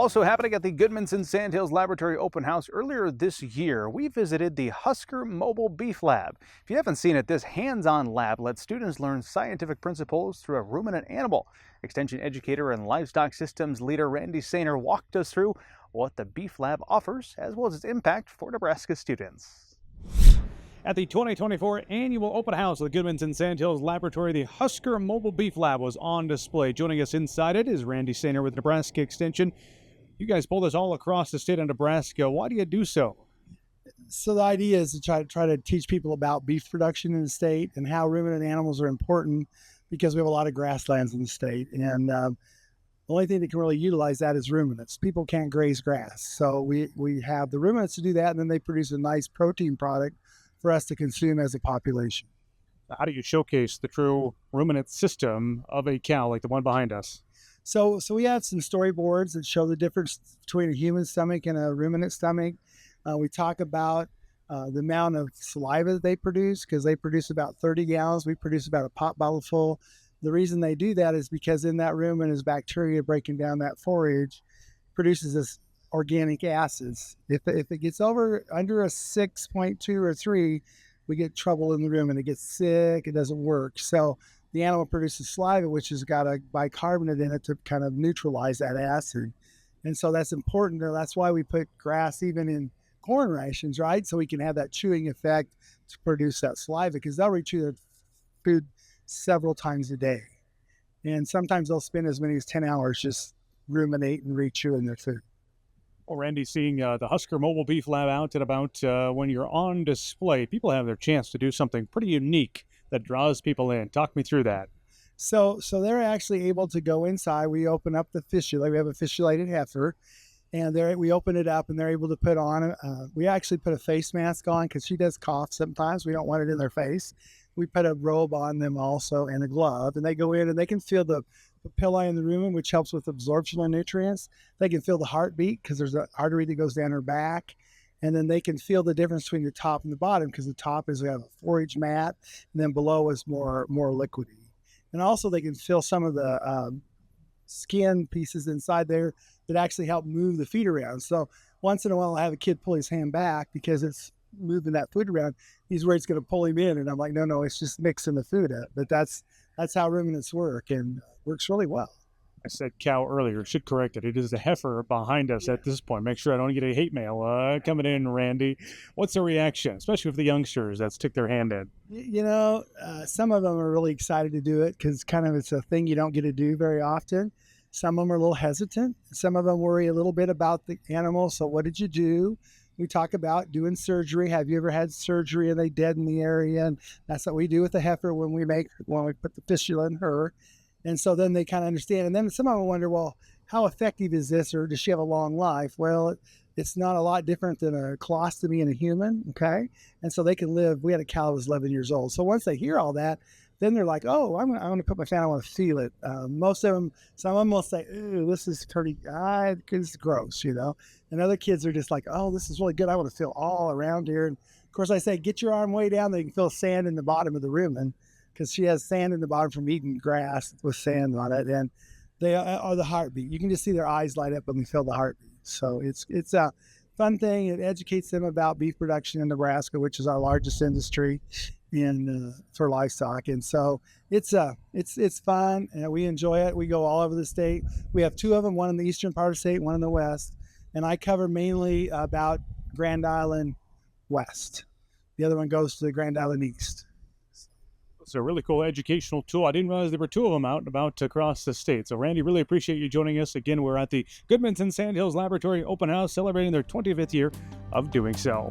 Also happening at the Goodmanson Sandhills Laboratory Open House earlier this year, we visited the Husker Mobile Beef Lab. If you haven't seen it, this hands-on lab lets students learn scientific principles through a ruminant animal. Extension educator and livestock systems leader Randy Sainer walked us through what the Beef Lab offers, as well as its impact for Nebraska students. At the 2024 annual open house of the Goodmanson Sandhills Laboratory, the Husker Mobile Beef Lab was on display. Joining us inside it is Randy Sainer with Nebraska Extension. You guys pull this all across the state of Nebraska. Why do you do so? So the idea is to try to teach people about beef production in the state and how ruminant animals are important, because we have a lot of grasslands in the state, and the only thing that can really utilize that is ruminants. People can't graze grass, so we have the ruminants to do that, and then they produce a nice protein product for us to consume as a population. How do you showcase the true ruminant system of a cow like the one behind us? So we have some storyboards that show the difference between a human stomach and a ruminant stomach. We talk about the amount of saliva that they produce, because they produce about 30 gallons. We produce about a pop bottle full. The reason they do that is because in that rumen is bacteria breaking down that forage, produces this organic acids. If it gets under a 6.2 or 3, we get trouble in the rumen. It gets sick. It doesn't work. So the animal produces saliva, which has got a bicarbonate in it to kind of neutralize that acid. And so that's important. That's why we put grass even in corn rations, right? So we can have that chewing effect to produce that saliva, because they'll rechew their food several times a day. And sometimes they'll spend as many as 10 hours just ruminating and rechewing their food. Well, Randy, seeing the Husker Mobile Beef Lab out and about when you're on display, people have their chance to do something pretty unique that draws people in. Talk me through that. So they're actually able to go inside. We open up the fistula. We have a fistulated heifer, and we open it up, and they're able to put on. We actually put a face mask on because she does cough sometimes. We don't want it in their face. We put a robe on them also and a glove, and they go in and they can feel the papillae in the rumen, which helps with absorption of nutrients. They can feel the heartbeat because there's an artery that goes down her back. And then they can feel the difference between the top and the bottom, because the top is we have a forage mat, and then below is more liquidy. And also they can feel some of the skin pieces inside there that actually help move the feed around. So once in a while I have a kid pull his hand back because it's moving that food around. He's worried it's going to pull him in, and I'm like, no, it's just mixing the food up. But that's how ruminants work, and works really well. I said cow earlier, should correct it. It is the heifer behind us at this point. Make sure I don't get a hate mail coming in, Randy. What's the reaction, especially with the youngsters that stick their hand in? Some of them are really excited to do it because it's a thing you don't get to do very often. Some of them are a little hesitant. Some of them worry a little bit about the animal. So what did you do? We talk about doing surgery. Have you ever had surgery and they dead in the area? And that's what we do with the heifer when we put the fistula in her. And so then they kind of understand. And then some of them wonder, well, how effective is this, or does she have a long life? Well, it's not a lot different than a colostomy in a human, okay? And so they can live. We had a cow that was 11 years old. So once they hear all that, then they're like, oh, I'm going to put my fan, I want to feel it. Most of them, some of them will say, ooh, this is pretty, it's gross, And other kids are just like, oh, this is really good. I want to feel all around here. And of course I say, get your arm way down. They can feel sand in the bottom of the rumen, because she has sand in the bottom from eating grass with sand on it. And they are the heartbeat. You can just see their eyes light up when they feel the heartbeat. So it's a fun thing. It educates them about beef production in Nebraska, which is our largest industry for livestock. And so it's fun, and we enjoy it. We go all over the state. We have 2 of them, one in the eastern part of the state, one in the west. And I cover mainly about Grand Island west. The other one goes to the Grand Island east. It's a really cool educational tool. I didn't realize there were 2 of them out and about across the state. So, Randy, really appreciate you joining us. Again, we're at the Goodmanson Sandhills Laboratory Open House, celebrating their 25th year of doing so.